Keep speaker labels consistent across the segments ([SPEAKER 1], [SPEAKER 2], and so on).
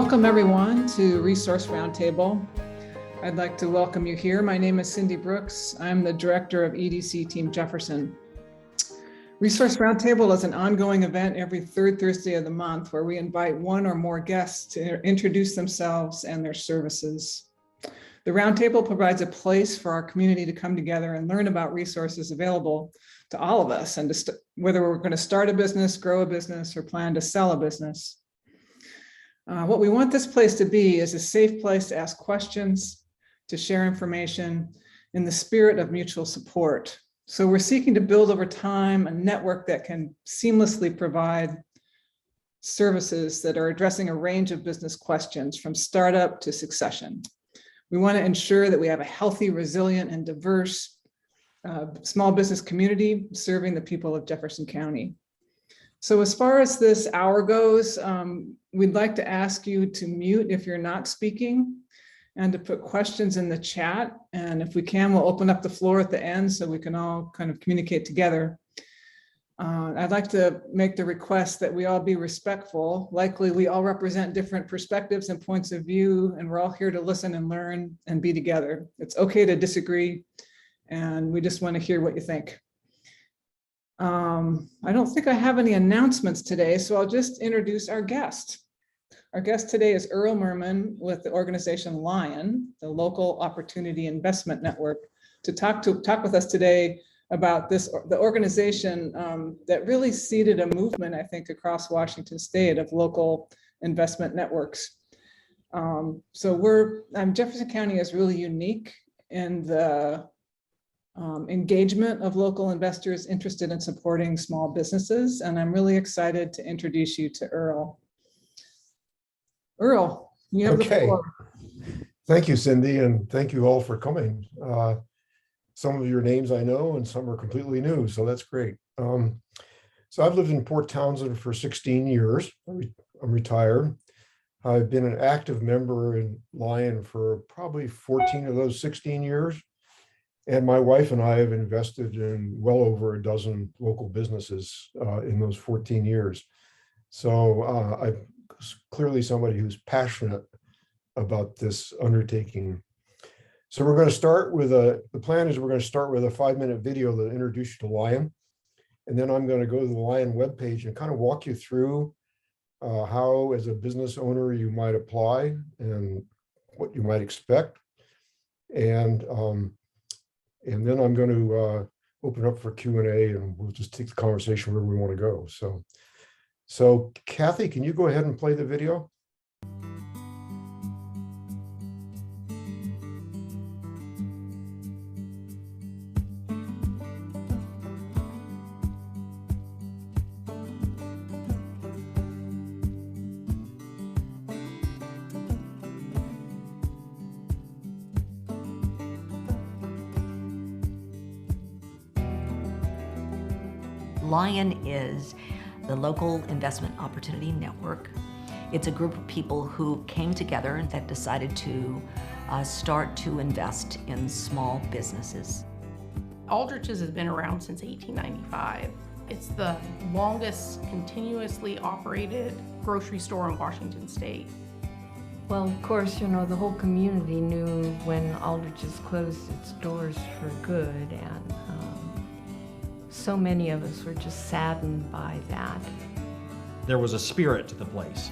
[SPEAKER 1] Welcome everyone to Resource Roundtable. I'd like to welcome you here. My name is Cindy Brooks. I'm the director of EDC Team Jefferson. Resource Roundtable is an ongoing event every third Thursday of the month where we invite one or more guests to introduce themselves and their services. The Roundtable provides a place for our community to come together and learn about resources available to all of us, and whether we're going to start a business, grow a business, or plan to sell a business. What we want this place to be is a safe place to ask questions, to share information in the spirit of mutual support. So we're seeking to build over time a network that can seamlessly provide services that are addressing a range of business questions from startup to succession. We want to ensure that we have a healthy, resilient, and diverse small business community serving the people of Jefferson County. So as far as this hour goes, we'd like to ask you to mute if you're not speaking and to put questions in the chat. And if we can, we'll open up the floor at the end so we can all kind of communicate together. I'd like to make the request that we all be respectful. Likely we all represent different perspectives and points of view, and we're all here to listen and learn and be together. It's okay to disagree, and we just want to hear what you think. I don't think I have any announcements today, so I'll just introduce our guest. Our guest today is Earll Murman with the organization LION, the Local Opportunity Investment Network, to talk with us today about the organization that really seeded a movement, I think, across Washington State of local investment networks. Jefferson County is really unique in the engagement of local investors interested in supporting small businesses. And I'm really excited to introduce you to Earll. Earll, you have the floor.
[SPEAKER 2] Thank you, Cindy, and thank you all for coming. Some of your names I know and some are completely new, so that's great. So I've lived in Port Townsend for 16 years. I'm retired. I've been an active member in LION for probably 14 of those 16 years. And my wife and I have invested in well over a dozen local businesses in those 14 years. So I'm clearly somebody who's passionate about this undertaking. So we're going to start with the plan is we're going to start with a 5-minute video that introduces you to LION. And then I'm going to go to the LION webpage and kind of walk you through how, as a business owner, you might apply and what you might expect. And then I'm going to open up for Q&A, and we'll just take the conversation where we want to go. So Kathy, can you go ahead and play the video?
[SPEAKER 3] LION is the Local Investment Opportunity Network. It's a group of people who came together and that decided to start to invest in small businesses.
[SPEAKER 4] Aldrich's has been around since 1895. It's the longest continuously operated grocery store in Washington State.
[SPEAKER 5] Well, of course, you know, the whole community knew when Aldrich's closed its doors for good, and so many of us were just saddened by that.
[SPEAKER 6] There was a spirit to the place,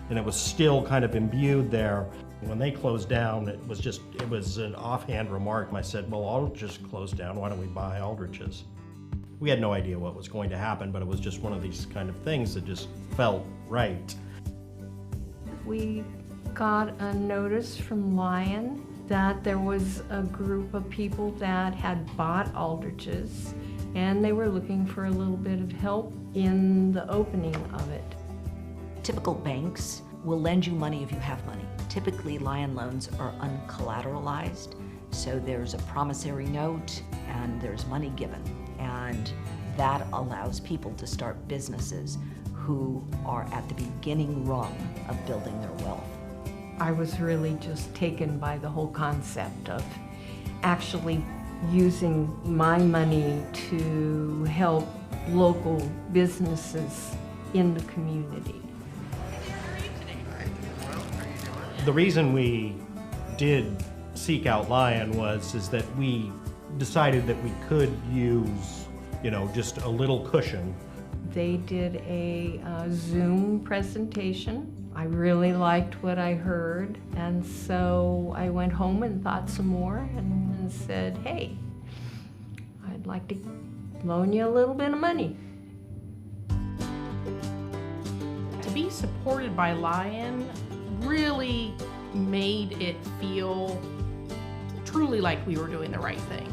[SPEAKER 6] and it was still kind of imbued there. When they closed down, it was an offhand remark. I said, well, Aldrich's closed down, why don't we buy Aldrich's? We had no idea what was going to happen, but it was just one of these kind of things that just felt right.
[SPEAKER 5] We got a notice from LION that there was a group of people that had bought Aldrich's, and they were looking for a little bit of help in the opening of it.
[SPEAKER 3] Typical banks will lend you money if you have money. Typically, LION loans are uncollateralized, so there's a promissory note and there's money given, and that allows people to start businesses who are at the beginning rung of building their wealth.
[SPEAKER 5] I was really just taken by the whole concept of actually using my money to help local businesses in the community.
[SPEAKER 6] The reason we did seek out LION is that we decided that we could use, just a little cushion.
[SPEAKER 5] They did a Zoom presentation. I really liked what I heard, and so I went home and thought some more and said, hey, I'd like to loan you a little bit of money.
[SPEAKER 4] To be supported by LION really made it feel truly like we were doing the right thing.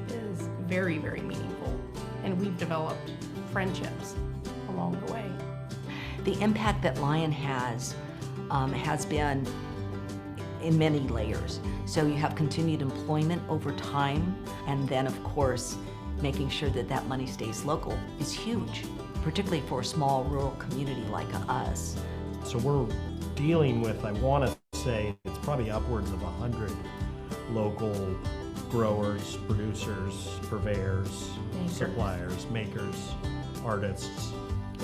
[SPEAKER 4] It is very, very meaningful, and we've developed friendships along the way.
[SPEAKER 3] The impact that LION has been in many layers. So you have continued employment over time, and then of course, making sure that that money stays local is huge, particularly for a small rural community like us.
[SPEAKER 6] So we're dealing with, I want to say, it's probably upwards of 100 local growers, producers, purveyors, suppliers, makers, artists.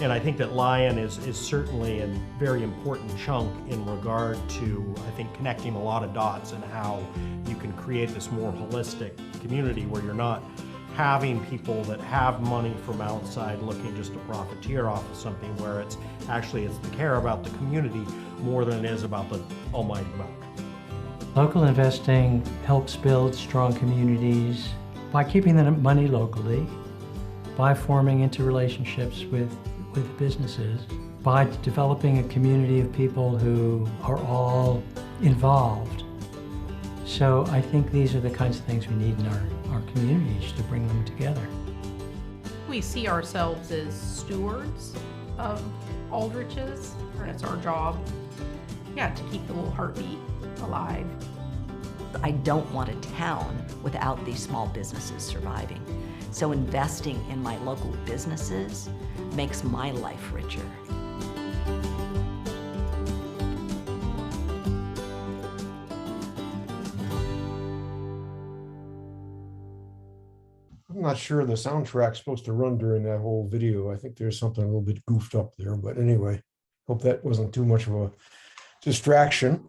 [SPEAKER 6] And I think that LION is certainly a very important chunk in regard to, I think, connecting a lot of dots and how you can create this more holistic community where you're not having people that have money from outside looking just to profiteer off of something, where it's the care about the community more than it is about the almighty buck.
[SPEAKER 7] Local investing helps build strong communities by keeping the money locally, by forming interrelationships with businesses, by developing a community of people who are all involved. So I think these are the kinds of things we need in our communities to bring them together.
[SPEAKER 4] We see ourselves as stewards of Aldrich's, and it's our job, to keep the little heartbeat alive.
[SPEAKER 3] I don't want a town without these small businesses surviving. So investing in my local businesses makes my life richer.
[SPEAKER 2] I'm not sure the soundtrack's supposed to run during that whole video. I think there's something a little bit goofed up there, but anyway, hope that wasn't too much of a distraction.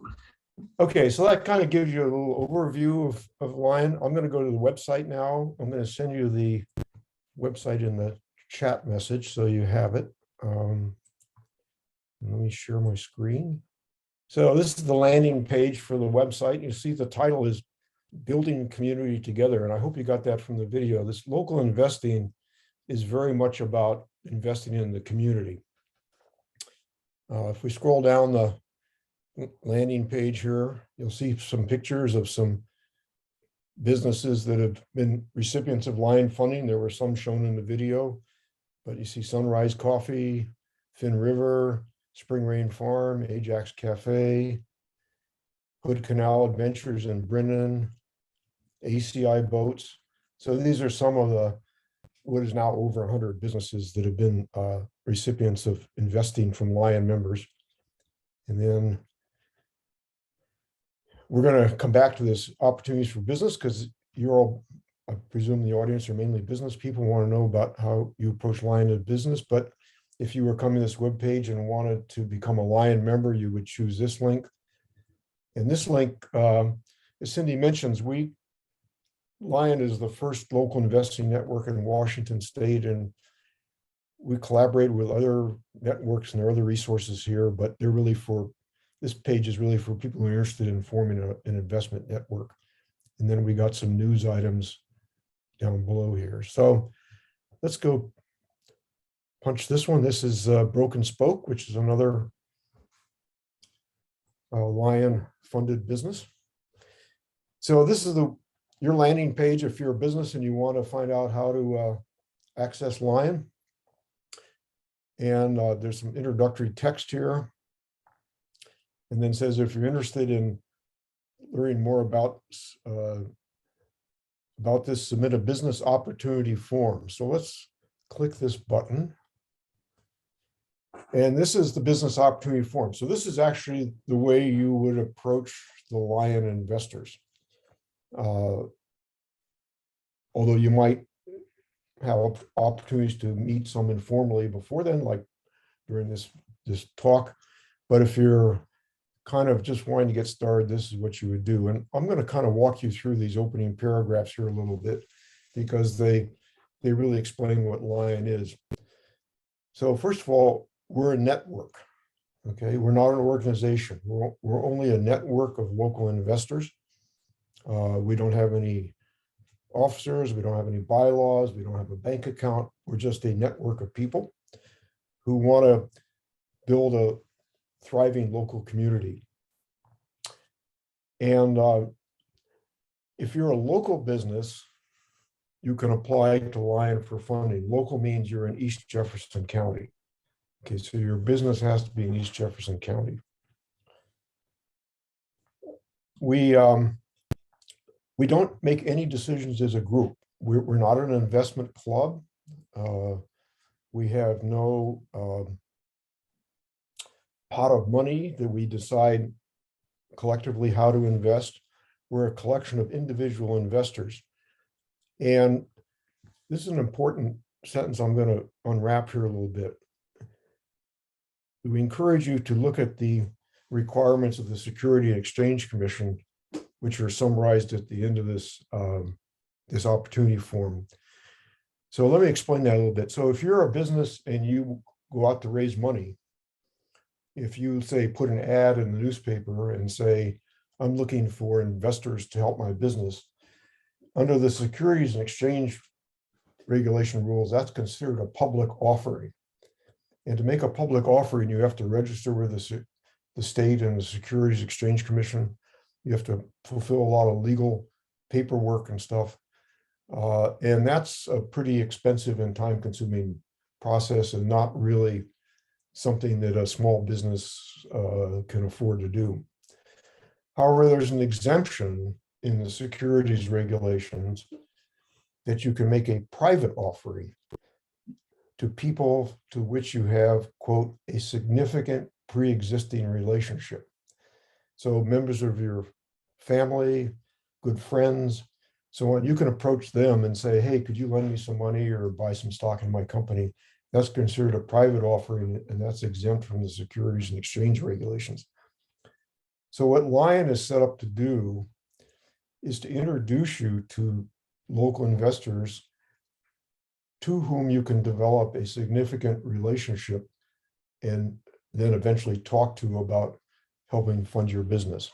[SPEAKER 2] Okay, so that kind of gives you a little overview of LION. I'm going to go to the website now. I'm going to send you the website in the chat message so you have it. Let me share my screen. So this is the landing page for the website. You see the title is Building Community Together, and I hope you got that from the video. This local investing is very much about investing in the community. If we scroll down the landing page here, you'll see some pictures of some businesses that have been recipients of LION funding. There were some shown in the video, but you see Sunrise Coffee, Finn River, Spring Rain Farm, Ajax Cafe, Hood Canal Adventures in Brinnon, ACI Boats. So these are some of the, what is now over 100 businesses that have been recipients of investing from LION members. And then we're going to come back to this opportunities for business, because you're all, I presume the audience are mainly business people, want to know about how you approach LION as business. But if you were coming to this webpage and wanted to become a LION member, you would choose this link. And this link, as Cindy mentions, LION is the first local investing network in Washington State, and we collaborate with other networks and there are other resources here, but they're really this page is really for people who are interested in forming an investment network. And then we got some news items down below here. So let's go punch this one. This is Broken Spoke, which is another LION funded business. So this is your landing page if you're a business and you want to find out how to access LION. And there's some introductory text here. And then says, if you're interested in learning more about this, submit a business opportunity form. So let's click this button. And this is the business opportunity form. So this is actually the way you would approach the LION investors. Although you might have opportunities to meet some informally before then, like during this talk. But if you're kind of just wanting to get started, this is what you would do. And I'm going to kind of walk you through these opening paragraphs here a little bit because they really explain what LION is. So first of all, we're a network. Okay, we're not an organization. We're only a network of local investors. We don't have any officers. We don't have any bylaws. We don't have a bank account. We're just a network of people who want to build a thriving local community. And if you're a local business, you can apply to LION for funding. Local means you're in East Jefferson County. Okay, so your business has to be in East Jefferson County. We don't make any decisions as a group. We're not an investment club. We have no pot of money that we decide collectively how to invest. We're a collection of individual investors. And this is an important sentence I'm going to unwrap here a little bit. We encourage you to look at the requirements of the Security and Exchange Commission, which are summarized at the end of this, this opportunity form. So let me explain that a little bit. So if you're a business and you go out to raise money, if you say put an ad in the newspaper and say, I'm looking for investors to help my business, under the Securities and Exchange Regulation rules, that's considered a public offering. And to make a public offering, you have to register with the state and the Securities Exchange Commission. You have to fulfill a lot of legal paperwork and stuff. And that's a pretty expensive and time-consuming process and not really something that a small business can afford to do. However, there's an exemption in the securities regulations that you can make a private offering to people to which you have, quote, a significant pre-existing relationship. So members of your family, good friends, so on, you can approach them and say, hey, could you lend me some money or buy some stock in my company? That's considered a private offering, and that's exempt from the Securities and Exchange Regulations. So what LION is set up to do is to introduce you to local investors to whom you can develop a significant relationship and then eventually talk to about helping fund your business.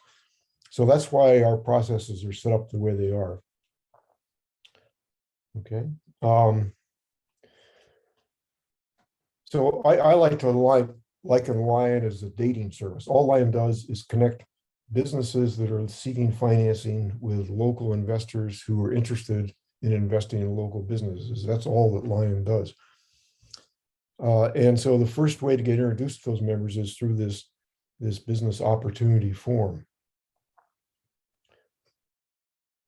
[SPEAKER 2] So that's why our processes are set up the way they are. Okay. So I like to liken LION as a dating service. All LION does is connect businesses that are seeking financing with local investors who are interested in investing in local businesses. That's all that LION does. And so the first way to get introduced to those members is through this business opportunity form.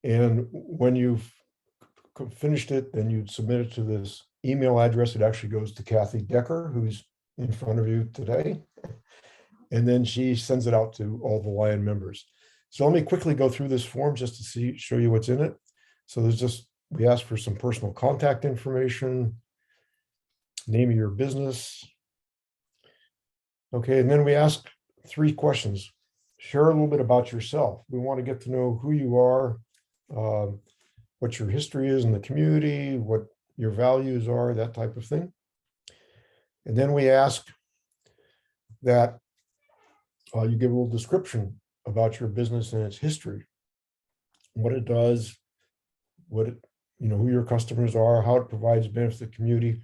[SPEAKER 2] And when you've finished it, then you'd submit it to this email address. It actually goes to Kathy Decker, who's in front of you today. And then she sends it out to all the LION members. So let me quickly go through this form just to show you what's in it. So we ask for some personal contact information, name of your business. Okay, and then we ask 3 questions. Share a little bit about yourself. We want to get to know who you are, what your history is in the community, what your values are, that type of thing. And then we ask that you give a little description about your business and its history, what it does, who your customers are, how it provides benefits to the community,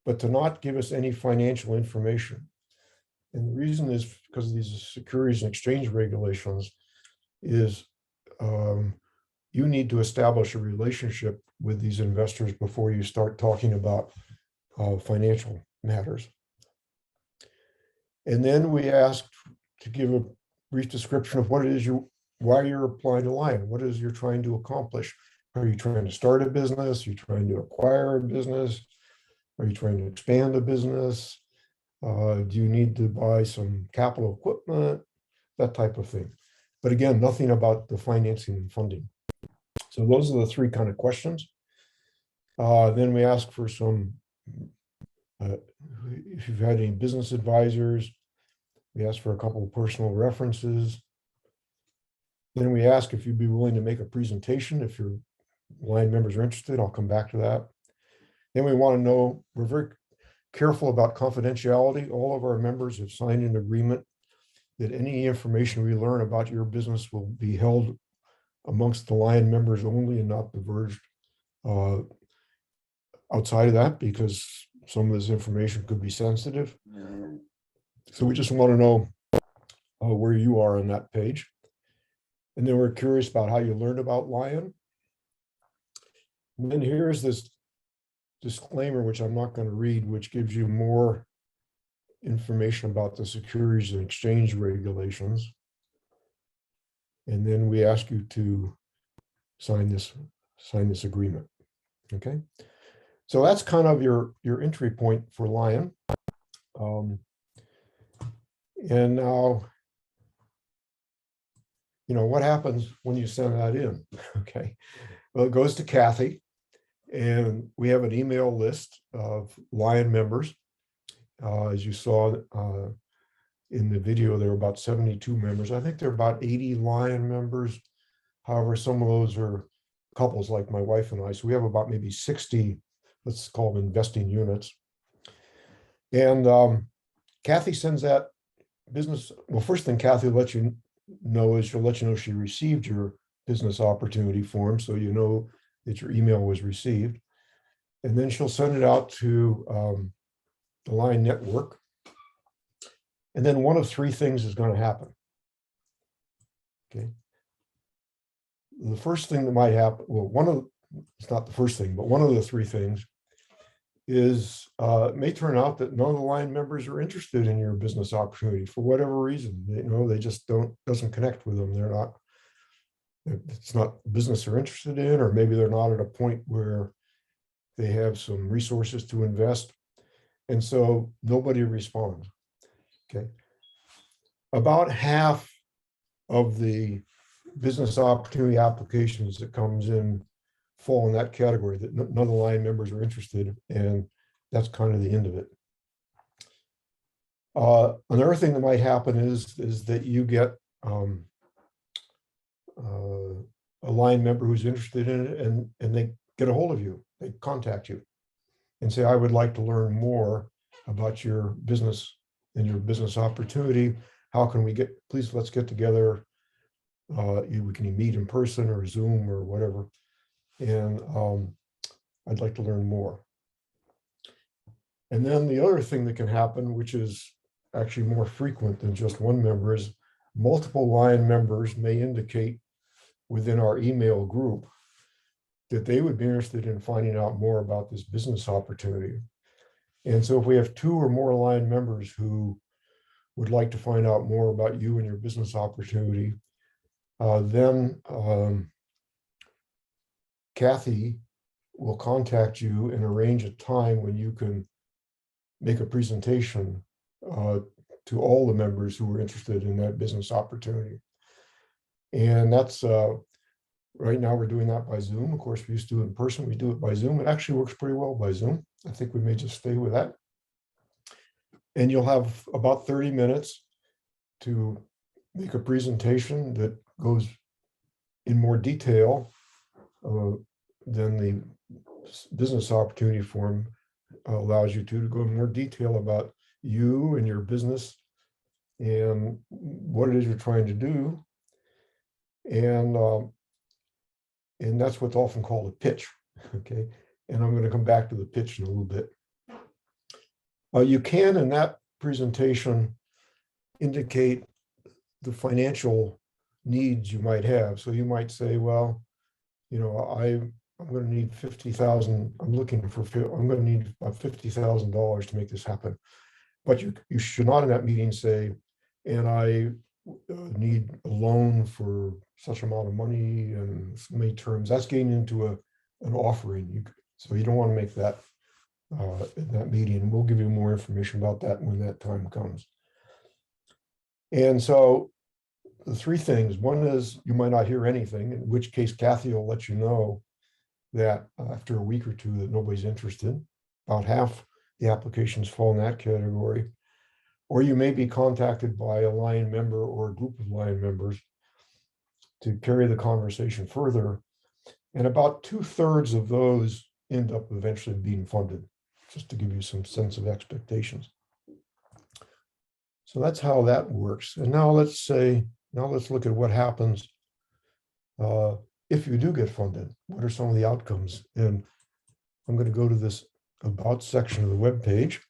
[SPEAKER 2] but to not give us any financial information. And the reason is because of these Securities and Exchange Regulations is you need to establish a relationship with these investors before you start talking about financial matters. And then we asked to give a brief description of what it is why you're applying to LION. What is you're trying to accomplish? Are you trying to start a business? Are you trying to acquire a business? Are you trying to expand a business? Do you need to buy some capital equipment? That type of thing. But again, nothing about the financing and funding. So those are the 3 kind of questions. Then we ask for some, if you've had any business advisors, We ask for a couple of personal references. Then we ask if you'd be willing to make a presentation. If your line members are interested, I'll come back to that. Then we want to know, we're very careful about confidentiality. All of our members have signed an agreement that any information we learn about your business will be held amongst the line members only and not divulged outside of that, because some of this information could be sensitive. So we just want to know where you are on that page. And then we're curious about how you learned about LION. And then here's this disclaimer, which I'm not going to read, which gives you more information about the Securities and Exchange regulations. And then we ask you to sign this agreement. Okay. So that's kind of your entry point for LION. And now, what happens when you send that in? Okay. Well, it goes to Kathy, and we have an email list of LION members. As you saw in the video, there are about 72 members. I think there are about 80 LION members. However, some of those are couples like my wife and I. So we have about maybe 60, let's call them investing units. And Kathy sends that business. Well, first thing Kathy will let you know is she'll let you know she received your business opportunity form, so you know that your email was received. And then she'll send it out to the LION network. And then one of three things is going to happen. Okay. The first thing that might happen, well, it's not the first thing, but one of the three things is it may turn out that none of the LION members are interested in your business opportunity for whatever reason. They just doesn't connect with them. It's not business they're interested in, or maybe they're not at a point where they have some resources to invest. And so nobody responds. Okay. About half of the business opportunity applications that comes in fall in that category, that none of the LION members are interested, and that's kind of the end of it. Another thing that might happen is that you get a LION member who's interested in it, and they get a hold of you. They contact you and say, I would like to learn more about your business and your business opportunity. How can we please let's get together. We can meet in person or Zoom or whatever. And I'd like to learn more. And then the other thing that can happen, which is actually more frequent than just one member, is multiple LION members may indicate within our email group that they would be interested in finding out more about this business opportunity. And so if we have 2 or more LION members who would like to find out more about you and your business opportunity, then Kathy will contact you and arrange a time when you can make a presentation to all the members who are interested in that business opportunity. And that's, right now we're doing that by Zoom. Of course, we used to do it in person. We do it by Zoom. It actually works pretty well by Zoom. I think we may just stay with that. And you'll have about 30 minutes to make a presentation that goes in more detail than the business opportunity form allows you to go in more detail about you and your business and what it is you're trying to do. And that's what's often called a pitch. Okay. And I'm going to come back to the pitch in a little bit. You can, in that presentation, indicate the financial needs you might have. So you might say, well, I'm going to need $50,000. I'm going to need about $50,000 to make this happen. But you should not in that meeting say, and I need a loan for such amount of money and so many terms. That's getting into an offering. So you don't want to make that in that meeting. We'll give you more information about that when that time comes. And so the 3 things, one is you might not hear anything, in which case Kathy will let you know that after a week or 2 that nobody's interested. About half the applications fall in that category. or you may be contacted by a LION member or a group of LION members to carry the conversation further. And about 2/3 of those end up eventually being funded, just to give you some sense of expectations. So that's how that works. And now let's look at what happens if you do get funded. What are some of the outcomes? And I'm going to go to this About section of the web page.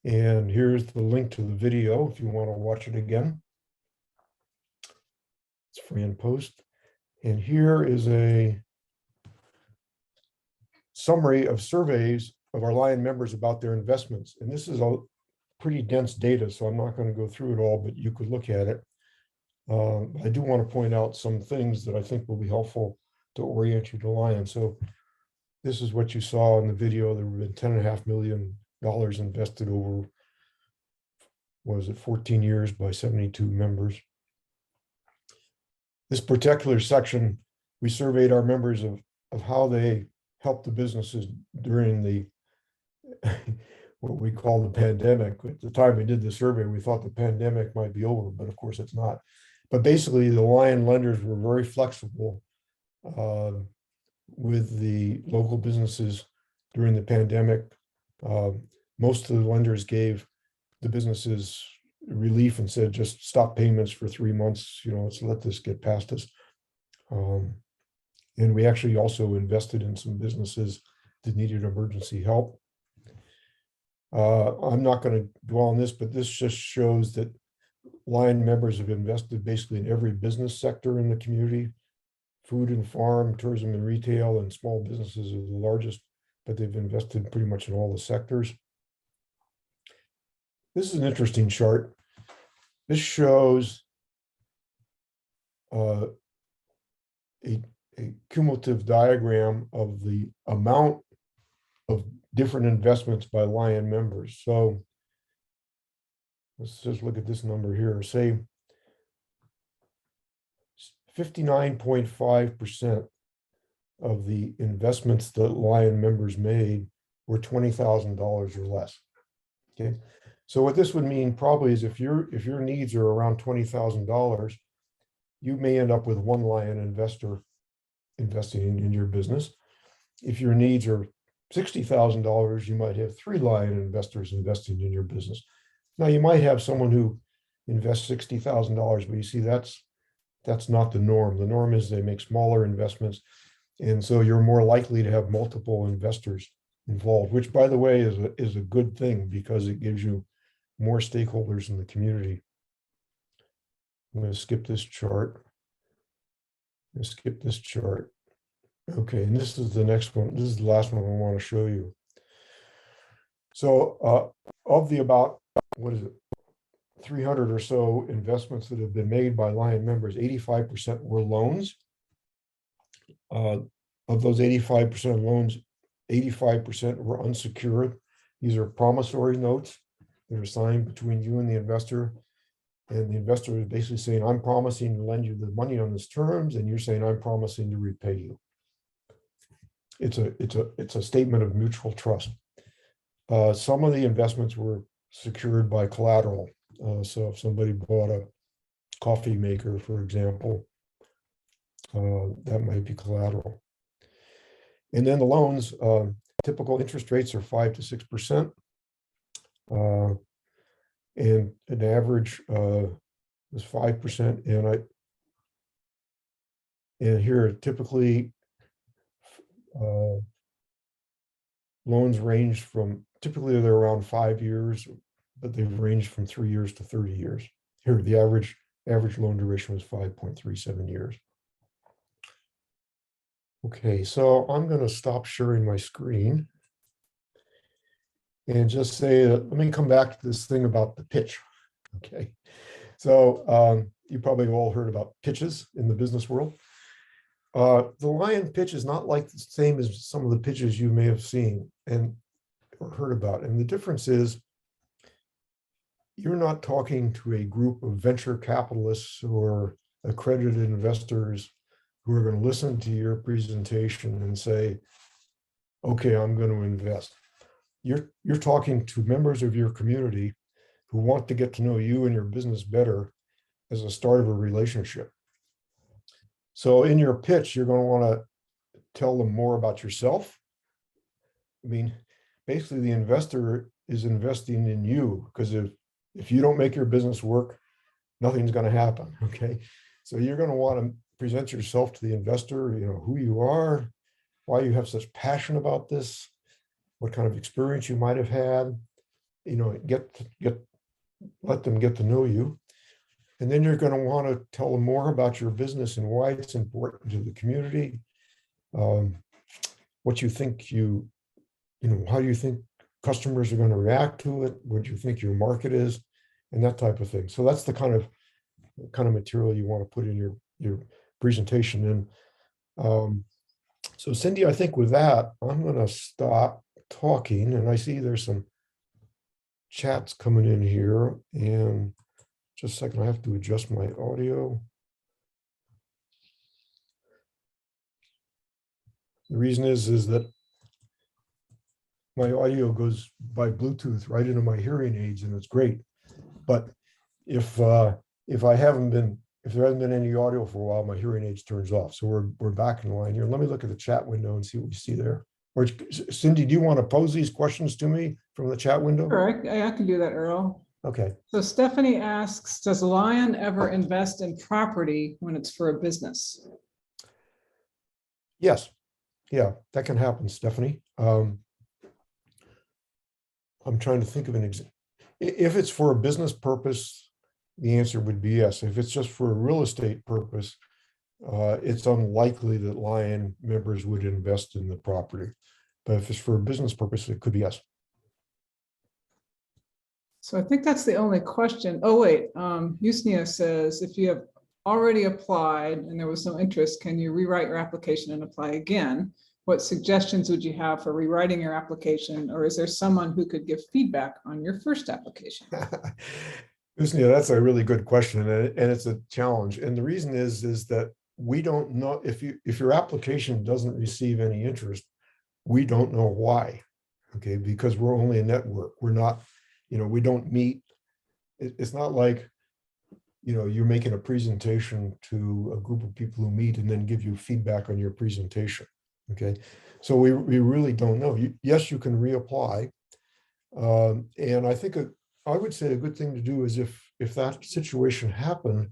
[SPEAKER 2] And here's the link to the video if you want to watch it again. It's free in post. And here is a summary of surveys of our LION members about their investments. And this is a pretty dense data, so I'm not going to go through it all, but you could look at it. I do want to point out some things that I think will be helpful to orient you to LION. So this is what you saw in the video. There have been $10.5 million invested over, what was it, 14 years by 72 members. This particular section, we surveyed our members of how they helped the businesses during the what we call the pandemic. At the time we did the survey, we thought the pandemic might be over, but of course it's not. But basically, the LION lenders were very flexible with the local businesses during the pandemic. Most of the lenders gave the businesses relief and said, just stop payments for 3 months, let's let this get past us. And we actually also invested in some businesses that needed emergency help. I'm not going to dwell on this, but this just shows that LION members have invested basically in every business sector in the community. Food and farm, tourism and retail, and small businesses are the largest, but they've invested pretty much in all the sectors. This is an interesting chart. This shows a cumulative diagram of the amount of different investments by LION members. So let's just look at this number here. Say 59.5% of the investments that LION members made were $20,000 or less. Okay, so what this would mean probably is if your needs are around $20,000, you may end up with one LION investor investing in your business. If your needs are $60,000, you might have 3 LION investors investing in your business. Now you might have someone who invests $60,000, but you see that's not the norm. The norm is they make smaller investments. And so you're more likely to have multiple investors involved, which by the way is a good thing because it gives you more stakeholders in the community. I'm going to skip this chart. Okay, and this is the next one. This is the last one I want to show you. So of the about, 300 or so investments that have been made by LION members, 85% were loans. Of those 85% of loans, 85% were unsecured. These are promissory notes that are signed between you and the investor. And the investor is basically saying, I'm promising to lend you the money on these terms, and you're saying, I'm promising to repay you. It's a statement of mutual trust. Some of the investments were secured by collateral. So if somebody bought a coffee maker, for example, that might be collateral. And then the loans, typical interest rates are 5 to 6%. And an average was 5%. And here typically loans range from, typically they're around 5 years, but they've ranged from 3 years to 30 years. Here, the average loan duration was 5.37 years. Okay, so I'm going to stop sharing my screen and just say, let me come back to this thing about the pitch. Okay, so you probably have all heard about pitches in the business world. The LION pitch is not like the same as some of the pitches you may have seen or heard about. And the difference is you're not talking to a group of venture capitalists or accredited investors who are going to listen to your presentation and say, okay, I'm going to invest. you're talking to members of your community who want to get to know you and your business better as a start of a relationship. So in your pitch, you're going to want to tell them more about yourself. I mean, basically the investor is investing in you, because if you don't make your business work, nothing's going to happen. Okay. So you're going to want to present yourself to the investor, you know, who you are, why you have such passion about this, what kind of experience you might have had, you know, let them get to know you. And then you're going to want to tell them more about your business and why it's important to the community. What you think how do you think customers are going to react to it? What do you think your market is, and that type of thing. So that's the kind of material you want to put in your presentation. And so Cindy, I think with that, I'm going to stop talking, and I see there's some chats coming in here, and just a second, I have to adjust my audio. The reason is that my audio goes by Bluetooth right into my hearing aids, and it's great. But if there hasn't been any audio for a while, my hearing aids turns off. So we're back in line here. Let me look at the chat window and see what we see there. Or Cindy, do you want to pose these questions to me from the chat window?
[SPEAKER 1] Sure, I can do that, Earl.
[SPEAKER 2] Okay.
[SPEAKER 1] So Stephanie asks, does LION ever invest in property when it's for a business?
[SPEAKER 2] Yes. Yeah, that can happen, Stephanie. I'm trying to think of an example. If it's for a business purpose, the answer would be yes. If it's just for a real estate purpose, it's unlikely that LION members would invest in the property. But if it's for a business purpose, it could be yes.
[SPEAKER 1] So I think that's the only question. Oh, wait, Yusnia says, if you have already applied and there was no interest, can you rewrite your application and apply again? What suggestions would you have for rewriting your application? Or is there someone who could give feedback on your first application?
[SPEAKER 2] Yusnia, that's a really good question, and it's a challenge. And the reason is that we don't know if your application doesn't receive any interest, we don't know why. Okay, because we're only a network. We're not, we don't meet. It's not like, you're making a presentation to a group of people who meet and then give you feedback on your presentation. Okay, so we really don't know. Yes, you can reapply. And I think I would say a good thing to do is if that situation happened,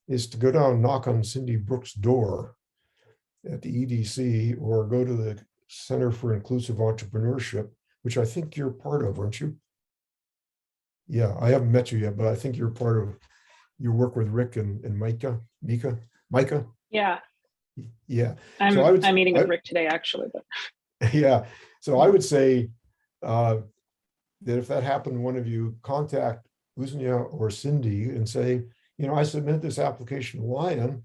[SPEAKER 2] is to go down and knock on Cindy Brooks' door at the EDC, or go to the Center for Inclusive Entrepreneurship, which I think you're part of, aren't you? Yeah, I haven't met you yet, but I think you're part of your work with Rick and Micah.
[SPEAKER 8] Yeah.
[SPEAKER 2] Yeah.
[SPEAKER 8] I'm meeting with Rick today, actually. But
[SPEAKER 2] yeah. So I would say that if that happened, one of you contact Uznia or Cindy and say, I submitted this application to LION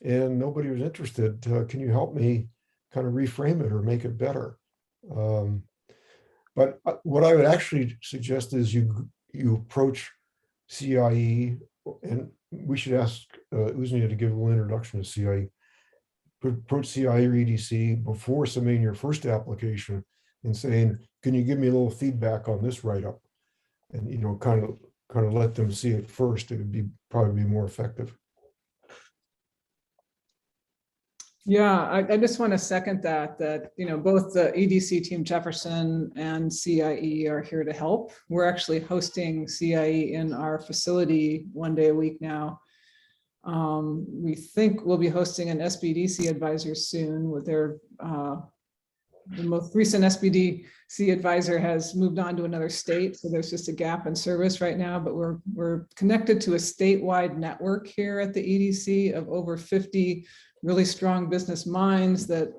[SPEAKER 2] and nobody was interested. Can you help me kind of reframe it or make it better? But what I would actually suggest is you approach CIE, and we should ask Uznia to give a little introduction to CIE. Approach CIE or EDC before submitting your first application and saying, can you give me a little feedback on this write-up? And kind of let them see it first. It would probably be more effective.
[SPEAKER 1] Yeah, I just want to second that both the EDC Team Jefferson and CIE are here to help. We're actually hosting CIE in our facility one day a week now. We think we'll be hosting an SBDC advisor soon with the most recent SBDC advisor has moved on to another state. So there's just a gap in service right now, but we're connected to a statewide network here at the EDC of over 50 really strong business minds that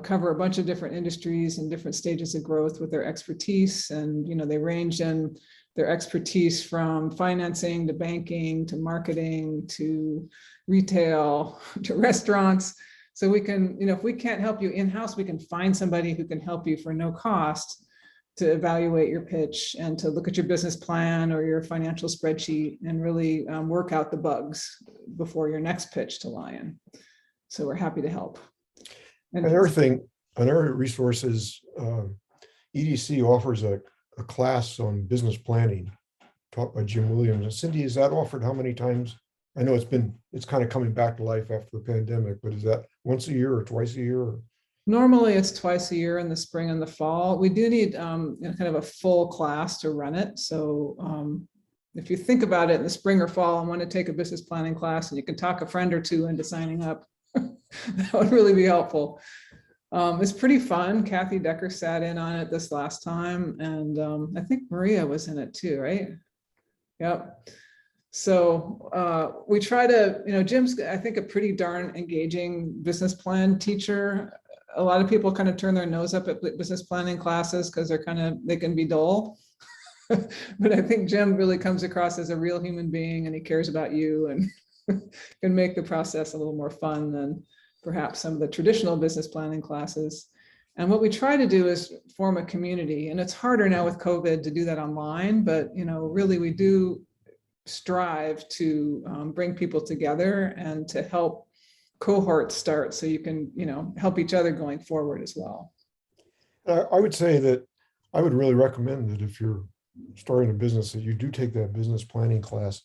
[SPEAKER 1] cover a bunch of different industries and different stages of growth with their expertise. And, they range in their expertise from financing to banking to marketing to retail to restaurants. So we can, if we can't help you in-house, we can find somebody who can help you for no cost to evaluate your pitch and to look at your business plan or your financial spreadsheet and really work out the bugs before your next pitch to LION. So we're happy to help. And
[SPEAKER 2] another resource is EDC offers a class on business planning taught by Jim Williams. And Cindy, is that offered how many times? I know it's kind of coming back to life after the pandemic, but is that once a year or twice a year? Or?
[SPEAKER 1] Normally it's twice a year in the spring and the fall. We do need kind of a full class to run it. So if you think about it in the spring or fall and want to take a business planning class and you can talk a friend or two into signing up, that would really be helpful. It's pretty fun. Kathy Decker sat in on it this last time, and I think Maria was in it too, right? Yep. So we try to, Jim's, I think, a pretty darn engaging business plan teacher. A lot of people kind of turn their nose up at business planning classes because they can be dull. But I think Jim really comes across as a real human being, and he cares about you and can make the process a little more fun than perhaps some of the traditional business planning classes. And what we try to do is form a community, and it's harder now with COVID to do that online, but really we do strive to bring people together and to help cohorts start so you can help each other going forward as well.
[SPEAKER 2] I would say that I would really recommend that if you're starting a business that you do take that business planning class.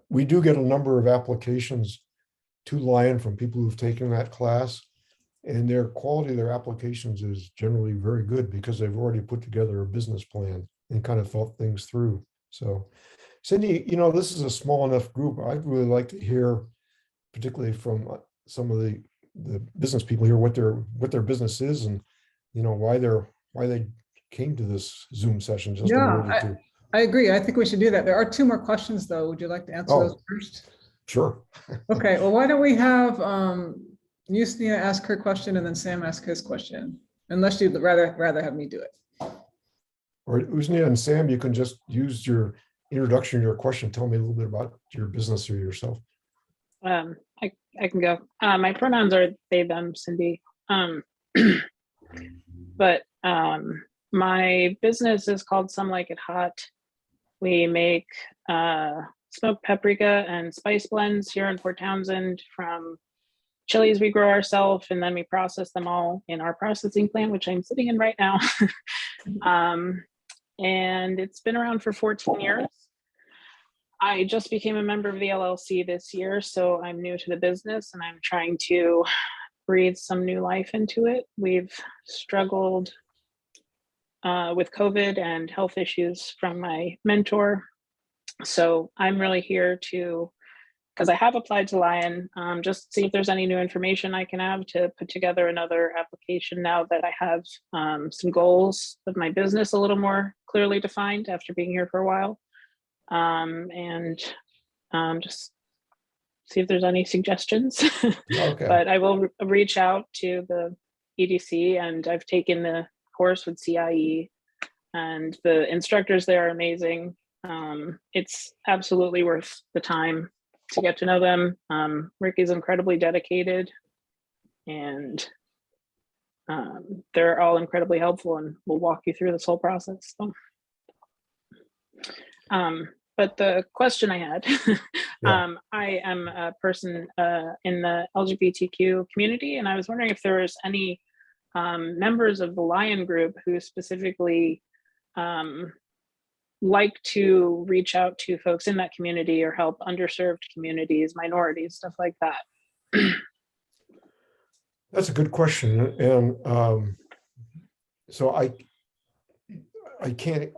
[SPEAKER 2] We do get a number of applications to LION from people who've taken that class, and their quality of their applications is generally very good because they've already put together a business plan and kind of thought things through. So Cindy, this is a small enough group. I'd really like to hear, particularly from some of the business people here, what their business is and why they came to this Zoom session. Just
[SPEAKER 1] I agree. I think we should do that. There are two more questions though. Would you like to answer those first?
[SPEAKER 2] Sure.
[SPEAKER 1] Okay. Well, why don't we have Yusnia ask her question and then Sam ask his question, unless you'd rather have me do it.
[SPEAKER 2] Or Yusnia and Sam, you can just use your introduction, your question. Tell me a little bit about your business or yourself.
[SPEAKER 8] I can go. My pronouns are they, them, Cindy. But my business is called Some Like It Hot. We make smoked paprika and spice blends here in Port Townsend from chilies we grow ourselves, and then we process them all in our processing plant, which I'm sitting in right now. And it's been around for 14 years. I just became a member of the LLC this year, so I'm new to the business and I'm trying to breathe some new life into it. We've struggled with COVID and health issues from my mentor. So I'm really here because I have applied to LION, just see if there's any new information I can have to put together another application now that I have some goals of my business a little more clearly defined after being here for a while. And just see if there's any suggestions.
[SPEAKER 2] Okay.
[SPEAKER 8] But I will reach out to the EDC, and I've taken the course with CIE, and the instructors there are amazing. It's absolutely worth the time to get to know them. Rick is incredibly dedicated, and they're all incredibly helpful and will walk you through this whole process. So. But the question I had, I am a person in the LGBTQ community, and I was wondering if there was any members of the LION group who specifically like to reach out to folks in that community or help underserved communities, minorities, stuff like that.
[SPEAKER 2] That's a good question. And so I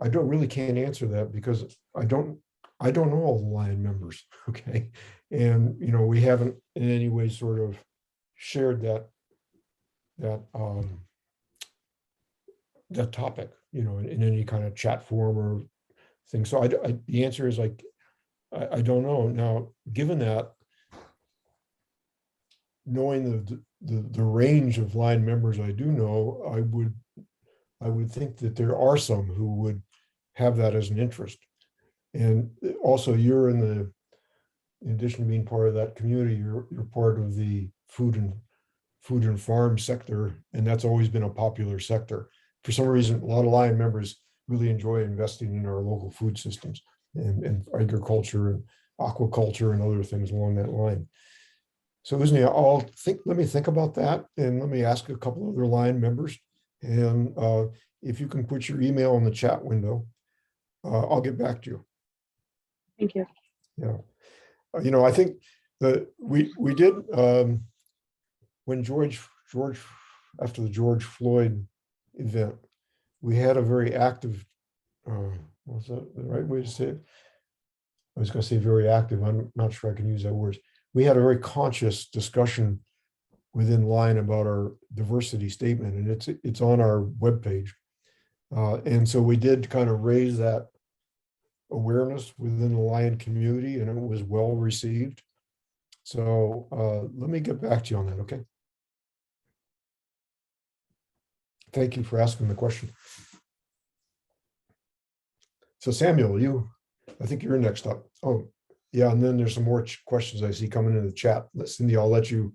[SPEAKER 2] really can't answer that because I don't know all the LION members. Okay. And, we haven't in any way sort of shared that topic, in any kind of chat form or thing. So the answer is I don't know. Now, given that, knowing the range of LION members I do know, I would think that there are some who would have that as an interest. And also you're in addition to being part of that community, you're part of the food and farm sector. And that's always been a popular sector. For some reason, a lot of LION members really enjoy investing in our local food systems and agriculture and aquaculture and other things along that line. So Usni, let me think about that, and let me ask a couple other line members. And if you can put your email in the chat window, I'll get back to you.
[SPEAKER 8] Thank you.
[SPEAKER 2] Yeah. I think that we did, when George, after the George Floyd event, we had a very active, was that the right way to say it? I was going to say very active. I'm not sure I can use that word. We had a very conscious discussion within LION about our diversity statement, and it's on our webpage. And so we did kind of raise that awareness within the LION community, and it was well received. So let me get back to you on that, okay? Thank you for asking the question. So Samuel, I think you're next up. Oh, yeah, and then there's some more questions I see coming in the chat. Cindy, I'll let you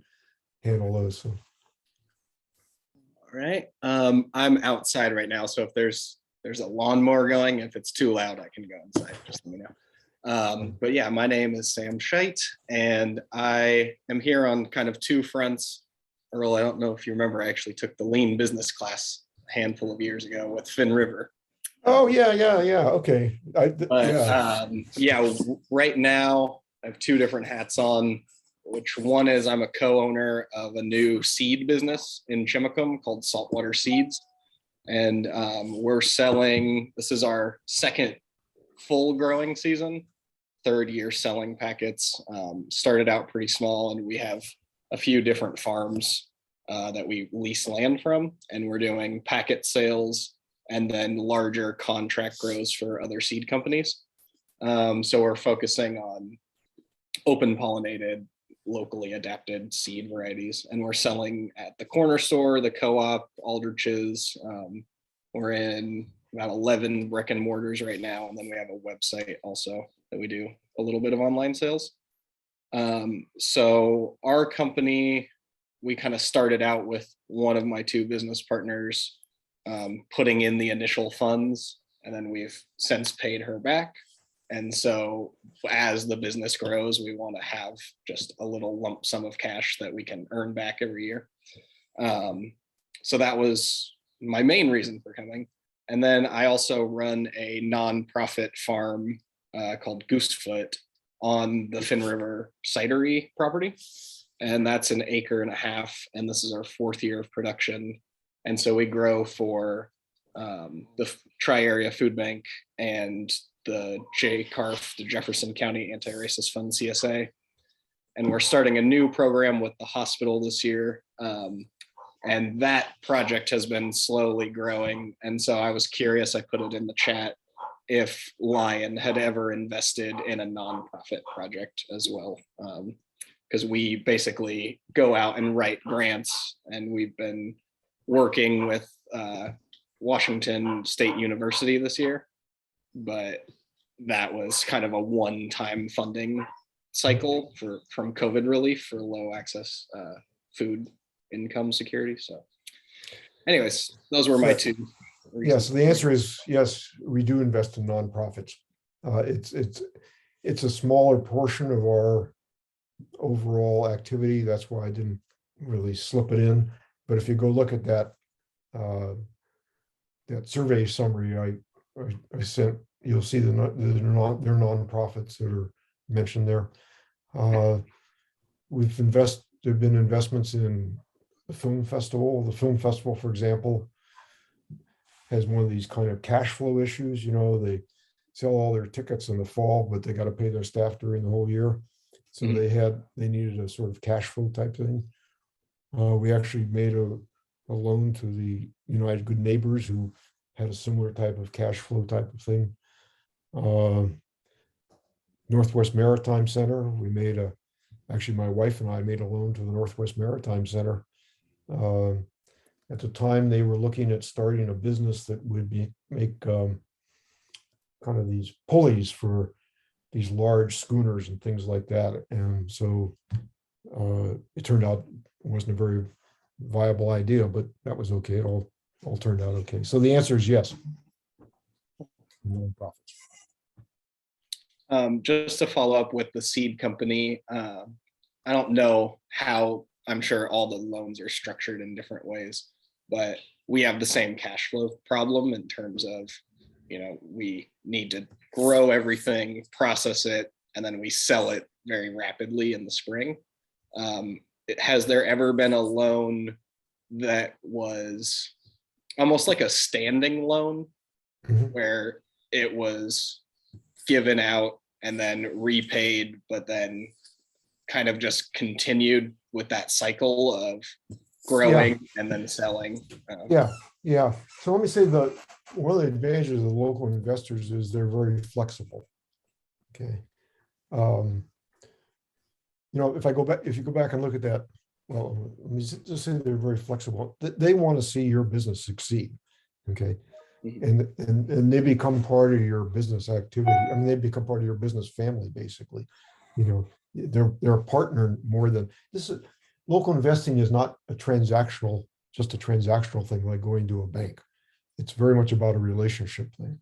[SPEAKER 2] handle those. So.
[SPEAKER 9] All right. I'm outside right now, so if there's a lawnmower going, if it's too loud, I can go inside. Just let me know. But yeah, my name is Sam Scheit, and I am here on kind of two fronts. Earl, I don't know if you remember, I actually took the lean business class a handful of years ago with Finn River.
[SPEAKER 2] Oh, yeah. Okay.
[SPEAKER 9] Right now I have two different hats on, which one is I'm a co-owner of a new seed business in Chimacum called Saltwater Seeds. And we're selling, this is our second full growing season, third year selling packets. Started out pretty small, and we have a few different farms that we lease land from, and we're doing packet sales and then larger contract grows for other seed companies. So we're focusing on open pollinated, locally adapted seed varieties, and we're selling at the corner store, the co-op, Aldrich's. We're in about 11 brick and mortars right now, and then we have a website also that we do a little bit of online sales. So our company, we kind of started out with one of my two business partners putting in the initial funds, and then we've since paid her back. And so as the business grows, we want to have just a little lump sum of cash that we can earn back every year. So that was my main reason for coming. And then I also run a nonprofit farm called Goosefoot on the Finn River cidery property. And that's 1.5 acres. And this is our 4th year of production. And so we grow for the Tri-Area Food Bank and the JCARF, the Jefferson County Anti-Racist Fund, CSA. And we're starting a new program with the hospital this year. And that project has been slowly growing. And so I was curious, I put it in the chat, if LION had ever invested in a nonprofit project as well. Because we basically go out and write grants, and we've been working with Washington State University this year, but that was kind of a one-time funding cycle from COVID relief for low access food income security. So anyways, those were my two reasons.
[SPEAKER 2] Yes, the answer is yes, we do invest in nonprofits. It's a smaller portion of our overall activity. That's why I didn't really slip it in. But if you go look at that that survey summary I sent, you'll see they're nonprofits that are mentioned there. There've been investments in the film festival. The film festival, for example, has one of these kind of cash flow issues. They sell all their tickets in the fall, but they got to pay their staff during the whole year. So they needed a sort of cash flow type thing. We actually made a loan to the United Good Neighbors, who had a similar type of cash flow type of thing. Northwest Maritime Center, actually my wife and I made a loan to the Northwest Maritime Center. At the time, they were looking at starting a business that would make kind of these pulleys for these large schooners and things like that. And so it turned out it wasn't a very viable idea, but that was okay. It all turned out okay. So the answer is yes.
[SPEAKER 9] Just to follow up with the seed company, I don't know how, I'm sure all the loans are structured in different ways, but we have the same cash flow problem in terms of, we need to grow everything, process it, and then we sell it very rapidly in the spring. Has there ever been a loan that was almost like a standing loan where it was given out and then repaid, but then kind of just continued with that cycle of growing and then selling?
[SPEAKER 2] Yeah. So let me say one of the advantages of local investors is they're very flexible. Okay. If you go back and look at that, well, let me just say they're very flexible. They want to see your business succeed. Okay. And they become part of your business activity. I mean, they become part of your business family, basically. They're a partner more than this. Local investing is not just a transactional thing like going to a bank. It's very much about a relationship thing.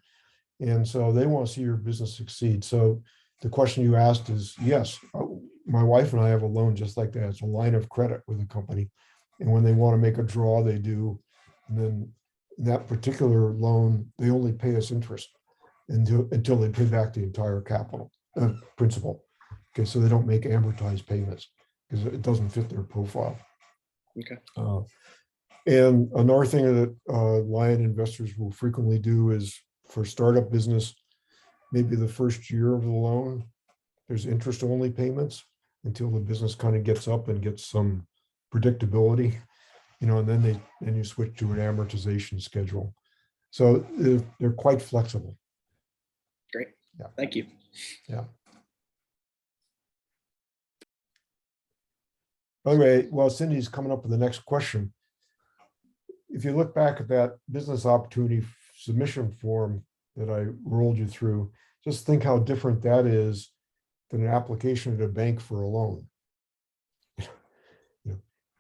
[SPEAKER 2] And so they want to see your business succeed. So the question you asked is, yes, my wife and I have a loan just like that. It's a line of credit with a company. And when they want to make a draw, they do. And then that particular loan, they only pay us interest until they pay back the entire principal. Okay, so they don't make amortized payments because it doesn't fit their profile.
[SPEAKER 9] Okay.
[SPEAKER 2] And another thing that LION investors will frequently do is for startup business, maybe the first year of the loan, there's interest-only payments until the business kind of gets up and gets some predictability, and then you switch to an amortization schedule. So they're quite flexible.
[SPEAKER 9] Great.
[SPEAKER 2] Yeah.
[SPEAKER 9] Thank you.
[SPEAKER 2] Yeah. By the way, while Cindy's coming up with the next question, if you look back at that business opportunity submission form that I rolled you through, just think how different that is than an application at a bank for a loan.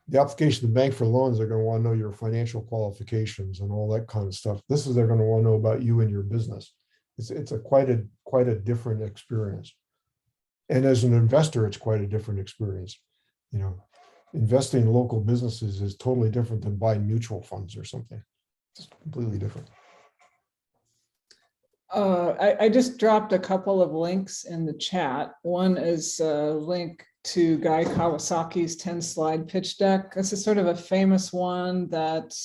[SPEAKER 2] The application to the bank for loans, they're going to want to know your financial qualifications and all that kind of stuff. This is they're going to want to know about you and your business. It's quite a different experience. And as an investor, it's quite a different experience. Investing in local businesses is totally different than buying mutual funds or something. It's completely different.
[SPEAKER 1] I just dropped a couple of links in the chat. One is a link to Guy Kawasaki's 10-slide pitch deck. This is sort of a famous one that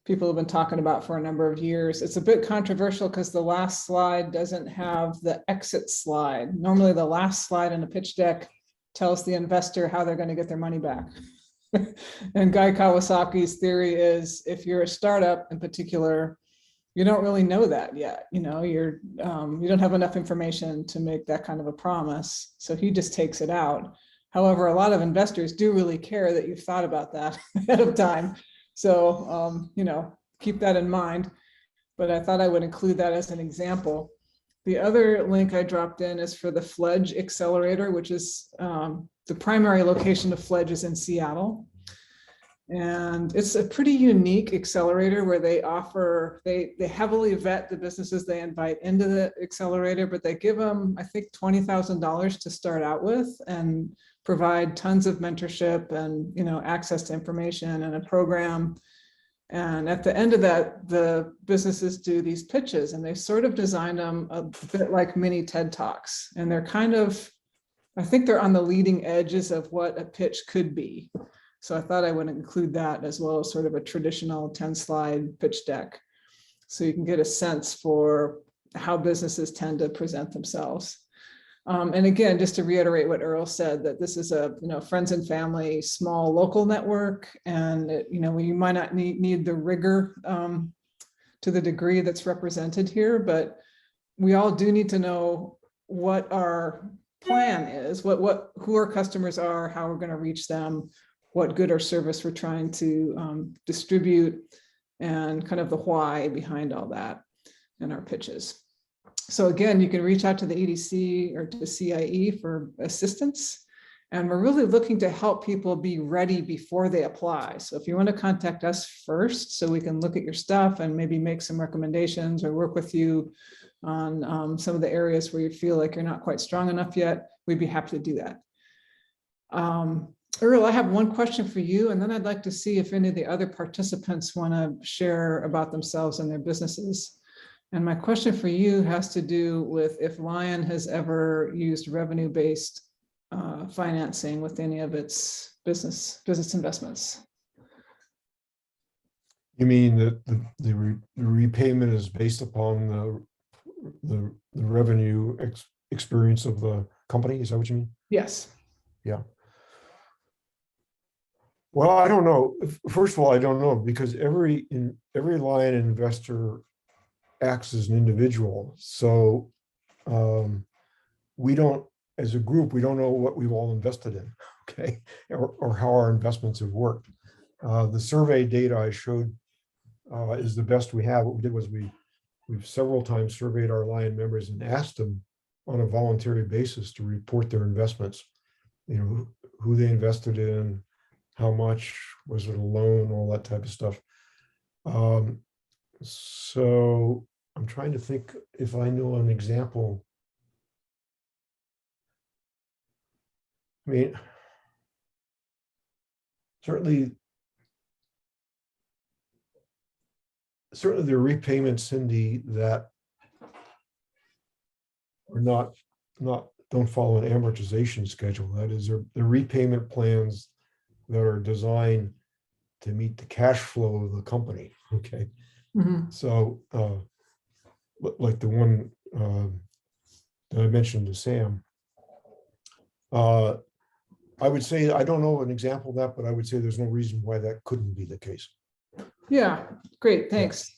[SPEAKER 1] people have been talking about for a number of years. It's a bit controversial because the last slide doesn't have the exit slide. Normally the last slide in a pitch deck tells the investor how they're going to get their money back. And Guy Kawasaki's theory is if you're a startup in particular, you don't really know that yet. You don't have enough information to make that kind of a promise. So he just takes it out. However, a lot of investors do really care that you've thought about that ahead of time. So, keep that in mind. But I thought I would include that as an example. The other link I dropped in is for the Fledge Accelerator, which is the primary location of Fledge is in Seattle. And it's a pretty unique accelerator where they heavily vet the businesses they invite into the accelerator, but they give them, I think, $20,000 to start out with and provide tons of mentorship and, access to information and a program. And at the end of that, the businesses do these pitches and they sort of design them a bit like mini TED Talks. And they're I think they're on the leading edges of what a pitch could be. So I thought I would include that as well as sort of a traditional 10-slide pitch deck. So you can get a sense for how businesses tend to present themselves. And again, just to reiterate what Earl said, that this is a friends and family, small local network, and you might not need the rigor to the degree that's represented here, but we all do need to know what our plan is, who our customers are, how we're going to reach them, what good or service we're trying to distribute, and kind of the why behind all that in our pitches. So again, you can reach out to the EDC or to CIE for assistance. And we're really looking to help people be ready before they apply. So if you want to contact us first, so we can look at your stuff and maybe make some recommendations or work with you on some of the areas where you feel like you're not quite strong enough yet, we'd be happy to do that. Earl, I have one question for you, and then I'd like to see if any of the other participants want to share about themselves and their businesses. And my question for you has to do with if LION has ever used revenue-based financing with any of its business investments.
[SPEAKER 2] You mean that the repayment is based upon the revenue experience of the company? Is that what you mean?
[SPEAKER 1] Yes.
[SPEAKER 2] Yeah. Well, I don't know. First of all, I don't know, because every LION investor acts as an individual. So we don't, as a group, we don't know what we've all invested in, okay, or how our investments have worked. The survey data I showed is the best we have. What we did was we've several times surveyed our LION members and asked them on a voluntary basis to report their investments, you know, who they invested in, how much, was it a loan, all that type of stuff. So I'm trying to think if I know an example. I mean, certainly there are repayments, Cindy, that are don't follow an amortization schedule. That is, they're repayment plans that are designed to meet the cash flow of the company. Okay.
[SPEAKER 1] Mm-hmm.
[SPEAKER 2] So like the one that I mentioned to Sam, I would say, I don't know an example of that, but I would say there's no reason why that couldn't be the case.
[SPEAKER 1] Yeah, great, thanks.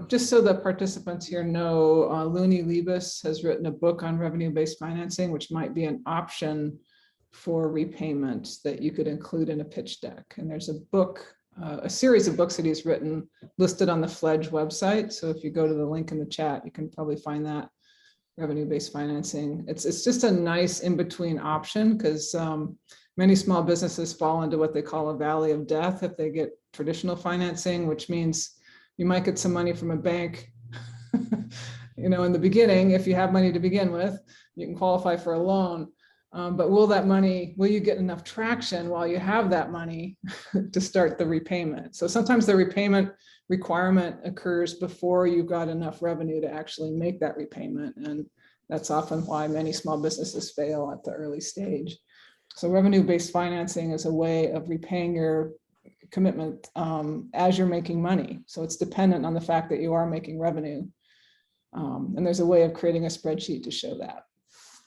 [SPEAKER 1] Just so the participants here know, Looney Libas has written a book on revenue-based financing, which might be an option for repayment that you could include in a pitch deck. And there's a book, a series of books that he's written listed on the Fledge website. So if you go to the link in the chat, you can probably find that, revenue-based financing. It's just a nice in-between option, because many small businesses fall into what they call a valley of death if they get traditional financing, which means you might get some money from a bank, you know, in the beginning. If you have money to begin with, you can qualify for a loan. But will you get enough traction while you have that money to start the repayment? So sometimes the repayment requirement occurs before you've got enough revenue to actually make that repayment. And that's often why many small businesses fail at the early stage. So revenue-based financing is a way of repaying your commitment as you're making money. So it's dependent on the fact that you are making revenue. And there's a way of creating a spreadsheet to show that.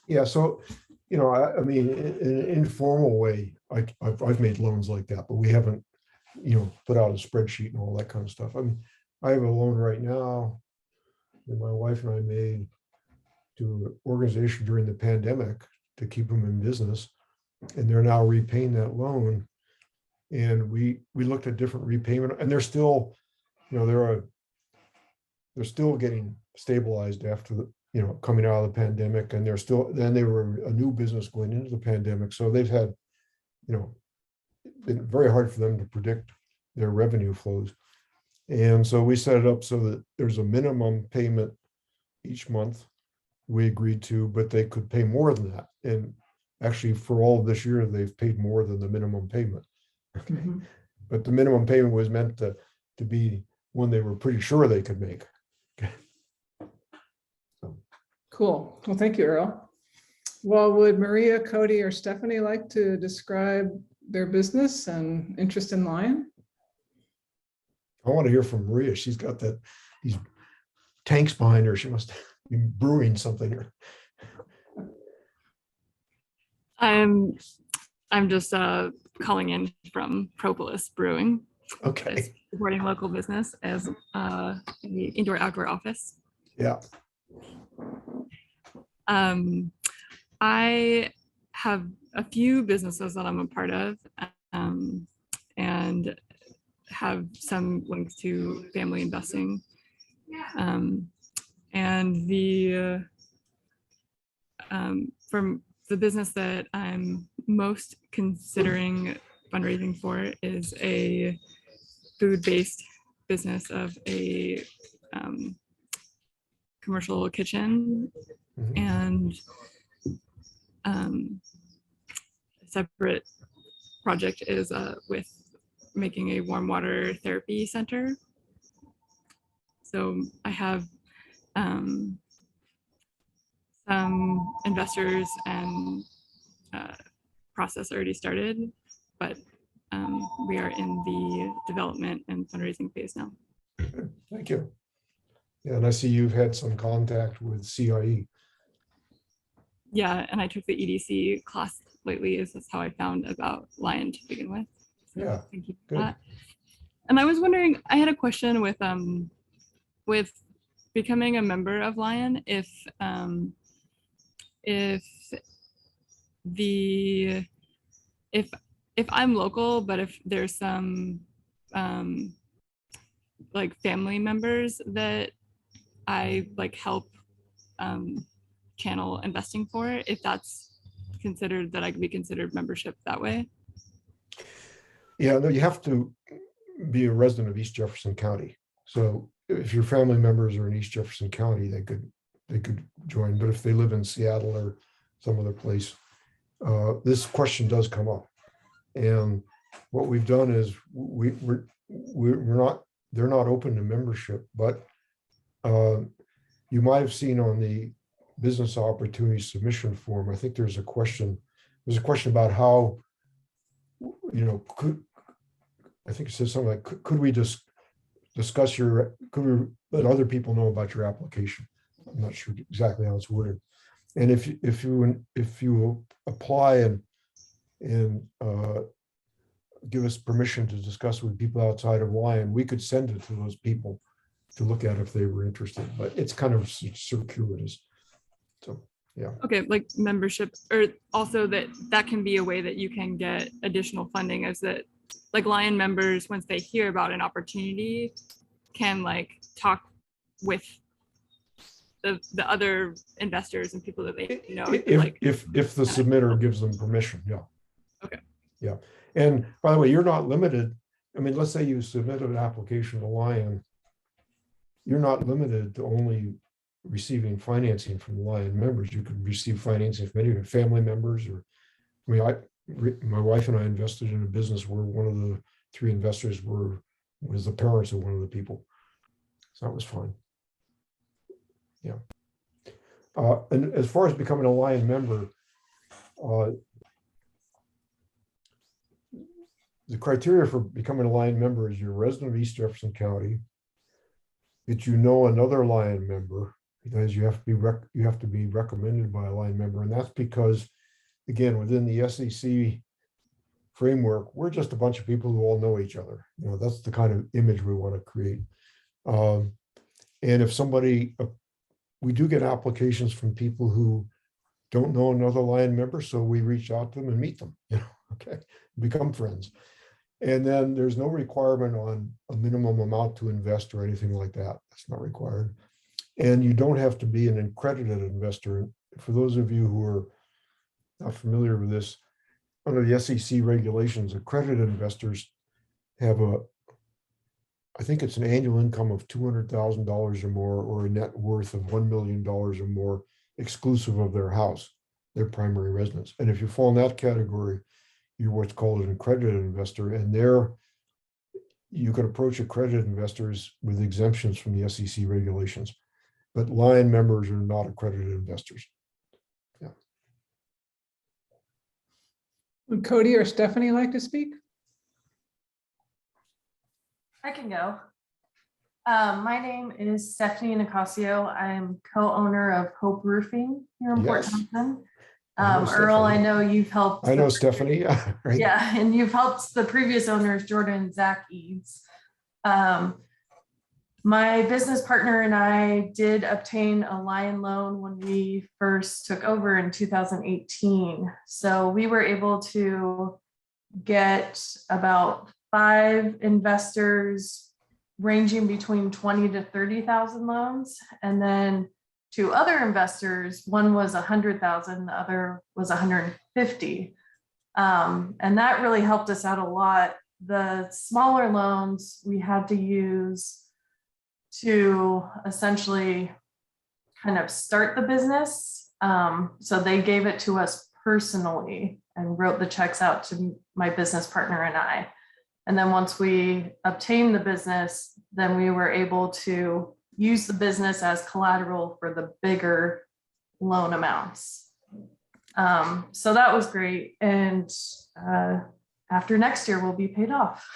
[SPEAKER 2] Yeah, so, you know, I mean, in an informal way, I've made loans like that, but we haven't, you know, put out a spreadsheet and all that kind of stuff. I mean, I have a loan right now that my wife and I made to an organization during the pandemic to keep them in business. And they're now repaying that loan. And we looked at different repayment, and they're still, you know, they're still getting stabilized after the, you know, coming out of the pandemic, and they were a new business going into the pandemic. So they've had, you know, been very hard for them to predict their revenue flows. And so we set it up so that there's a minimum payment each month we agreed to, but they could pay more than that. And actually, for all of this year, they've paid more than the minimum payment. Okay. Mm-hmm. But the minimum payment was meant to be one they were pretty sure they could make. Okay. So.
[SPEAKER 1] Cool. Well, thank you, Earl. Well, would Maria, Cody, or Stephanie like to describe their business and interest in LION?
[SPEAKER 2] I want to hear from Maria. She's got these tanks behind her. She must be brewing something.
[SPEAKER 10] I'm just calling in from Propolis Brewing.
[SPEAKER 2] Okay.
[SPEAKER 10] Supporting local business as the indoor-outdoor office.
[SPEAKER 2] Yeah.
[SPEAKER 10] I have a few businesses that I'm a part of, and have some links to family investing. And from the business that I'm most considering fundraising for is a food-based business of a commercial kitchen. Mm-hmm. And separate project is with making a warm water therapy center. So I have some investors and process already started, but we are in the development and fundraising phase now.
[SPEAKER 2] Thank you. Yeah, and I see you've had some contact with CIE.
[SPEAKER 10] Yeah, and I took the EDC class lately. That's how I found about LION to begin with. So
[SPEAKER 2] Yeah,
[SPEAKER 10] thank you for
[SPEAKER 2] good.
[SPEAKER 10] that. And I was wondering, I had a question with becoming a member of LION, if I'm local, but if there's some like family members that I like help channel investing for, if that's considered, that I could be considered membership that way.
[SPEAKER 2] Yeah, no, you have to be a resident of East Jefferson County. So if your family members are in East Jefferson County, they could join. But if they live in Seattle or some other place, this question does come up. And what we've done is they're not open to membership, but you might have seen on the business opportunity submission form, I think there's a question about how, I think it says something like, could we just could we let other people know about your application? I'm not sure exactly how it's worded. And if you apply and give us permission to discuss with people outside of LION, we could send it to those people to look at if they were interested, but it's kind of circuitous. So, yeah.
[SPEAKER 10] Okay, like membership, or also that can be a way that you can get additional funding, is that like LION members, once they hear about an opportunity, can like talk with the other investors and people that they know.
[SPEAKER 2] If the submitter gives them permission, yeah.
[SPEAKER 10] Okay.
[SPEAKER 2] Yeah, and by the way, you're not limited. I mean, let's say you submitted an application to LION, you're not limited to only receiving financing from LION members. You could receive financing from any family members, or I mean, my wife and I invested in a business where one of the three investors was the parents of one of the people. So that was fun. Yeah. And as far as becoming a LION member, the criteria for becoming a LION member is you're a resident of East Jefferson County, that you know another LION member, because you have to be recommended by a LION member, and that's because, again, within the SEC framework, we're just a bunch of people who all know each other. That's the kind of image we want to create. And if somebody, we do get applications from people who don't know another LION member, so we reach out to them and meet them, okay, become friends. And then there's no requirement on a minimum amount to invest or anything like that. That's not required. And you don't have to be an accredited investor. For those of you who are not familiar with this, under the SEC regulations, accredited investors have I think it's an annual income of $200,000 or more, or a net worth of $1 million or more, exclusive of their house, their primary residence. And if you fall in that category, you're what's called an accredited investor, and you can approach accredited investors with exemptions from the SEC regulations. But LION members are not accredited investors. Yeah.
[SPEAKER 1] Would Cody or Stephanie like to speak?
[SPEAKER 11] I can go. My name is Stephanie Nicasio. I'm co-owner of Hope Roofing here in Port Townsend. Earl, I know you've helped.
[SPEAKER 2] I know Stephanie. Right.
[SPEAKER 11] Yeah, and you've helped the previous owners, Jordan and Zach Eads. My business partner and I did obtain a LION loan when we first took over in 2018. So we were able to get about 5 investors ranging between 20 to 30,000 loans. And then 2 other investors, one was 100,000, the other was 150. And that really helped us out a lot. The smaller loans we had to use to essentially kind of start the business. So they gave it to us personally. and wrote the checks out to my business partner and I. And then once we obtained the business, then we were able to use the business as collateral for the bigger loan amounts. So that was great. And after next year, we'll be paid off.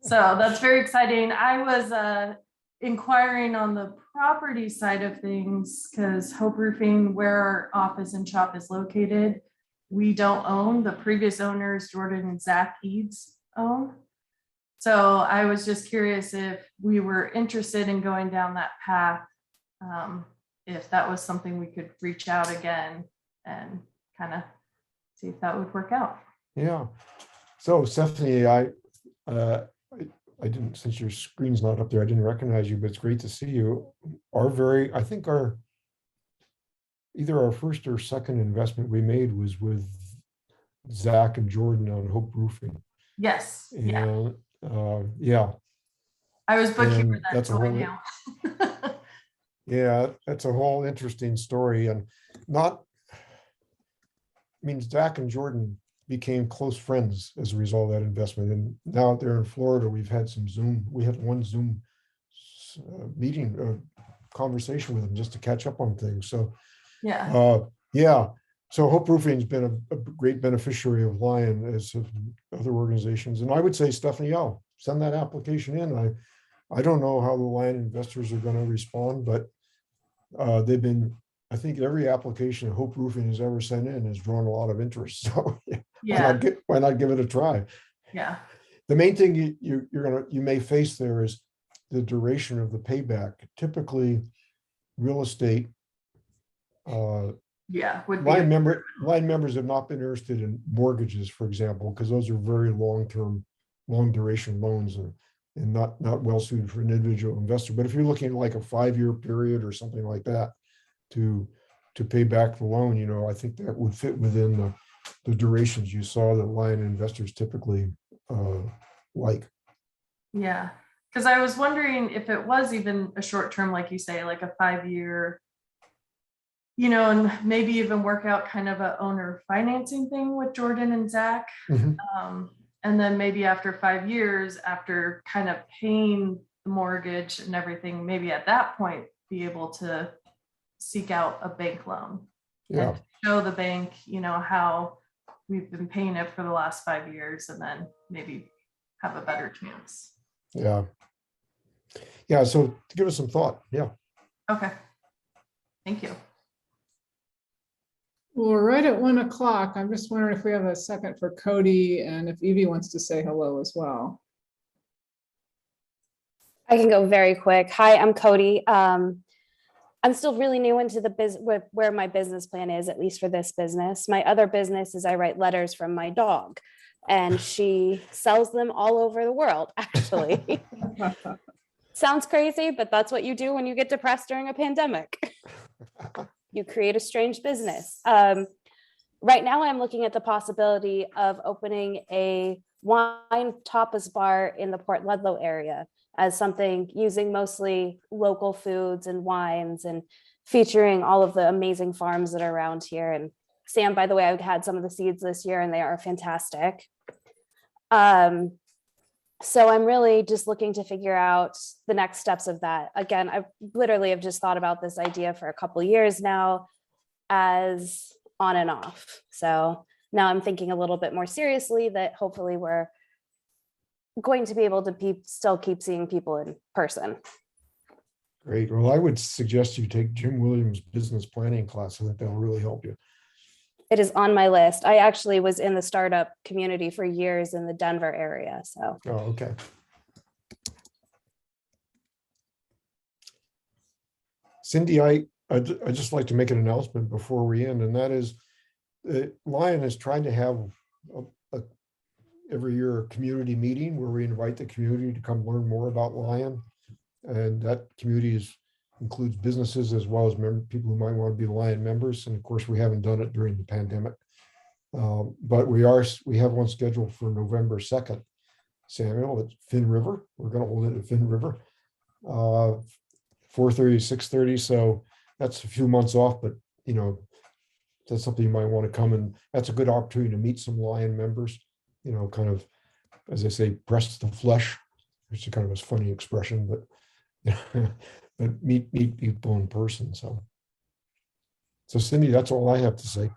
[SPEAKER 11] So that's very exciting. I was inquiring on the property side of things because Hope Roofing, where our office and shop is located, we don't own. The previous owners, Jordan and Zach Eads, own. So I was just curious if we were interested in going down that path, if that was something we could reach out again and kind of see if that would work out.
[SPEAKER 2] Yeah. So Stephanie, I didn't, since your screen's not up there, I didn't recognize you, but it's great to see you. I think either our first or second investment we made was with Zach and Jordan on Hope Roofing.
[SPEAKER 11] Yes.
[SPEAKER 2] And yeah.
[SPEAKER 11] I was bookkeeper
[SPEAKER 2] And
[SPEAKER 11] then,
[SPEAKER 2] that's a
[SPEAKER 11] so I
[SPEAKER 2] whole-
[SPEAKER 11] know.
[SPEAKER 2] Yeah, that's a whole interesting story. And Zach and Jordan became close friends as a result of that investment. And now they're in Florida. We had one Zoom meeting, conversation with them just to catch up on things. So
[SPEAKER 11] Yeah.
[SPEAKER 2] yeah. So Hope Roofing's been a great beneficiary of LION, as have other organizations. And I would say, Stephanie, send that application in. I don't know how the LION investors are going to respond, but I think every application Hope Roofing has ever sent in has drawn a lot of interest. So
[SPEAKER 11] Yeah.
[SPEAKER 2] why not give it a try?
[SPEAKER 11] Yeah.
[SPEAKER 2] The main thing you may face there is the duration of the payback. Typically, real estate
[SPEAKER 11] Yeah. Would be.
[SPEAKER 2] line members have not been interested in mortgages, for example, because those are very long-term, long duration loans and not well suited for an individual investor. But if you're looking at like a 5-year period or something like that to pay back the loan, I think that would fit within the durations you saw that LION investors typically like.
[SPEAKER 11] Yeah. Because I was wondering if it was even a short term, like you say, like a 5-year, and maybe even work out kind of a owner financing thing with Jordan and Zach.
[SPEAKER 2] Mhm.
[SPEAKER 11] And then maybe after 5 years, after kind of paying the mortgage and everything, maybe at that point be able to seek out a bank loan.
[SPEAKER 2] Yeah.
[SPEAKER 11] And show the bank, how we've been paying it for the last 5 years, and then maybe have a better chance.
[SPEAKER 2] Yeah. Yeah. So give us some thought. Yeah.
[SPEAKER 11] Okay. Thank you.
[SPEAKER 1] Well, we're right at 1 o'clock. I'm just wondering if we have a second for Cody and if Evie wants to say hello as well.
[SPEAKER 12] I can go very quick. Hi, I'm Cody. I'm still really new into the where my business plan is, at least for this business. My other business is I write letters from my dog, and she sells them all over the world, actually. Sounds crazy, but that's what you do when you get depressed during a pandemic. You create a strange business. Right now, I'm looking at the possibility of opening a wine tapas bar in the Port Ludlow area as something using mostly local foods and wines and featuring all of the amazing farms that are around here. And Sam, by the way, I've had some of the seeds this year and they are fantastic. So I'm really just looking to figure out the next steps of that. Again, I literally have just thought about this idea for a couple of years now as on and off. So now I'm thinking a little bit more seriously that hopefully we're going to be able to still keep seeing people in person.
[SPEAKER 2] Great. Well, I would suggest you take Jim Williams' business planning class. I think that'll really help you.
[SPEAKER 12] It is on my list. I actually was in the startup community for years in the Denver area. So.
[SPEAKER 2] Oh, okay. Cindy, I'd just like to make an announcement before we end, and that is LION is trying to have every year a community meeting where we invite the community to come learn more about LION. And that community includes businesses as well as people who might want to be LION members. And of course, we haven't done it during the pandemic. But we have one scheduled for November 2nd, Samuel, at Finn River. We're going to hold it at Finn River, 4:30 to 6:30. So that's a few months off, but that's something you might want to come, and that's a good opportunity to meet some Lion members, you know, kind of, as they say, press the flesh, which is kind of a funny expression, but but meet people in person. So Cindy, that's all I have to say.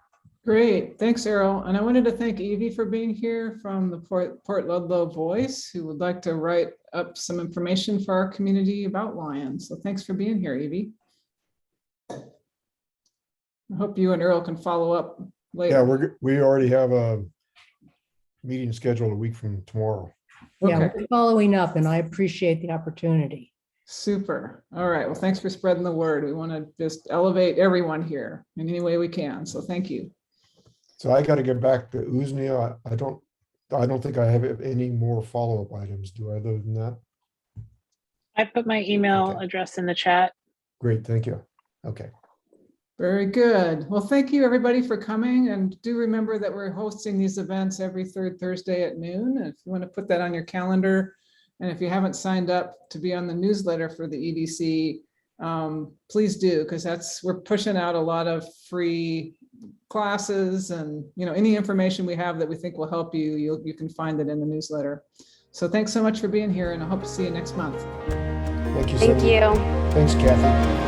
[SPEAKER 1] Great, thanks, Earl. And I wanted to thank Evie for being here from the Port Ludlow Voice, who would like to write up some information for our community about lions. So thanks for being here, Evie. I hope you and Earl can follow up later.
[SPEAKER 2] Yeah, we already have a meeting scheduled a week from tomorrow.
[SPEAKER 13] Yeah,
[SPEAKER 1] Okay,
[SPEAKER 13] we're following up, and I appreciate the opportunity.
[SPEAKER 1] super. All right, well, thanks for spreading the word. We want to just elevate everyone here in any way we can. So thank you.
[SPEAKER 2] So I got to get back to Uznia. I don't think I have any more follow-up items. Do I, other than that?
[SPEAKER 8] I put my email
[SPEAKER 2] Okay.
[SPEAKER 8] address in the chat.
[SPEAKER 2] Great, thank you. Okay.
[SPEAKER 1] Very good. Well, thank you everybody for coming, and do remember that we're hosting these events every third Thursday at noon. If you want to put that on your calendar, and if you haven't signed up to be on the newsletter for the EDC, please do, because we're pushing out a lot of free classes, and any information we have that we think will help you, you can find it in the newsletter. So thanks so much for being here, and I hope to see you next month.
[SPEAKER 2] Thank you,
[SPEAKER 12] Thank
[SPEAKER 2] Cindy.
[SPEAKER 12] you.
[SPEAKER 2] Thanks, Kathy.